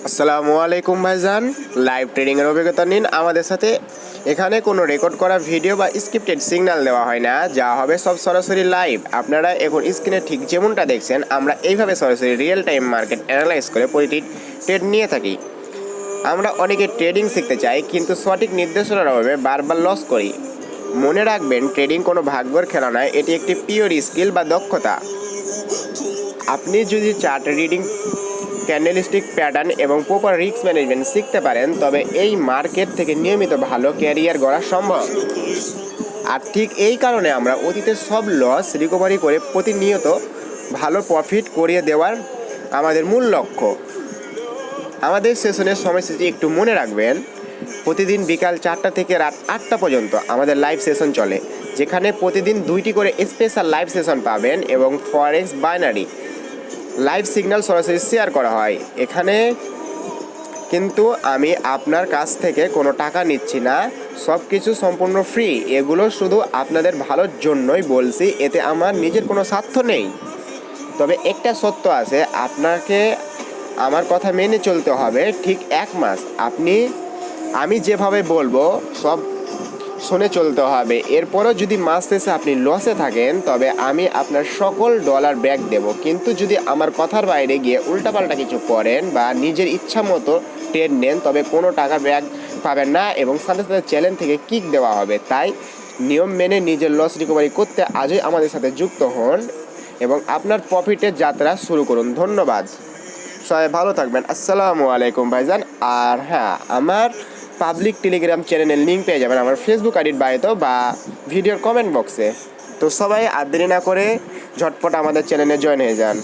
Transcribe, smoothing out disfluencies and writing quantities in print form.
আসসালামু আলাইকুম ভাইজান। লাইভ ট্রেডিংয়ের অভিজ্ঞতা নিন আমাদের সাথে। এখানে কোনো রেকর্ড করা ভিডিও বা স্ক্রিপ্টেড সিগন্যাল দেওয়া হয় না, যা হবে সব সরাসরি লাইভ। আপনারা এখন স্ক্রিনে ঠিক যেমনটা দেখছেন, আমরা এইভাবে সরাসরি রিয়েল টাইম মার্কেট অ্যানালাইজ করে প্রতিটি ট্রেড নিয়ে থাকি। আমরা অনেকে ট্রেডিং শিখতে চাই, কিন্তু সঠিক নির্দেশনার অভাবে বারবার লস করি। মনে রাখবেন, ট্রেডিং কোনো ভাগ্যের খেলা নয়, এটি একটি পিওর স্কিল বা দক্ষতা। আপনি যদি চার্ট রিডিং, ক্যান্ডেলস্টিক প্যাটার্ন এবং প্রপার রিস্ক ম্যানেজমেন্ট শিখতে পারেন, তবে এই মার্কেট থেকে নিয়মিত ভালো ক্যারিয়ার গড়া সম্ভব। আর ঠিক এই কারণে আমরা অতীতের সব লস রিকভারি করে প্রতিনিয়ত ভালো প্রফিট করিয়ে দেওয়ার আমাদের মূল লক্ষ্য। আমাদের সেশনের সময়সূচি একটু মনে রাখবেন। প্রতিদিন বিকাল 4টা থেকে রাত 8টা পর্যন্ত আমাদের লাইভ সেশন চলে, যেখানে প্রতিদিন 2টি করে স্পেশাল লাইভ সেশন পাবেন এবং ফরেক্স বাইনারি লাইভ সিগন্যাল সরাসরি শেয়ার করা হয়। এখানে কিন্তু আমি আপনার কাছ থেকে কোনো টাকা নিচ্ছি না, সব কিছু সম্পূর্ণ ফ্রি। এগুলো শুধু আপনাদের ভালোর জন্যই বলছি, এতে আমার নিজের কোনো স্বার্থ নেই। তবে একটা সত্য আছে, আপনাকে আমার কথা মেনে চলতে হবে ঠিক 1 মাস। আমি যেভাবে বলবো সব শুনে চলতে হবে। এরপরও যদি মাস শেষে আপনি লসে থাকেন, তবে আমি আপনার সকল ডলার ব্যাক দেব। কিন্তু যদি আমার কথার বাইরে গিয়ে উল্টাপাল্টা কিছু করেন বা নিজের ইচ্ছা মতো ট্রেড নেন, তবে কোনো টাকা ব্যাক পাবেন না এবং সাথে সাথে চ্যালেঞ্জ থেকে কিক দেওয়া হবে। তাই নিয়ম মেনে নিজের লস রিকভারি করতে আজই আমাদের সাথে যুক্ত হন এবং আপনার প্রফিটের যাত্রা শুরু করুন। ধন্যবাদ। সবাই ভালো থাকবেন। আসসালামু আলাইকুম ভাইজান। আর হ্যাঁ, আমার পাবলিক টেলিগ্রাম চ্যানেলের লিঙ্ক পেয়ে যাবেন আমার ফেসবুক আইডির বায়োতে বা ভিডিওর কমেন্ট বক্সে। তো সবাই আর দেরি না করে ঝটপট আমাদের চ্যানেলে জয়েন হয়ে যান।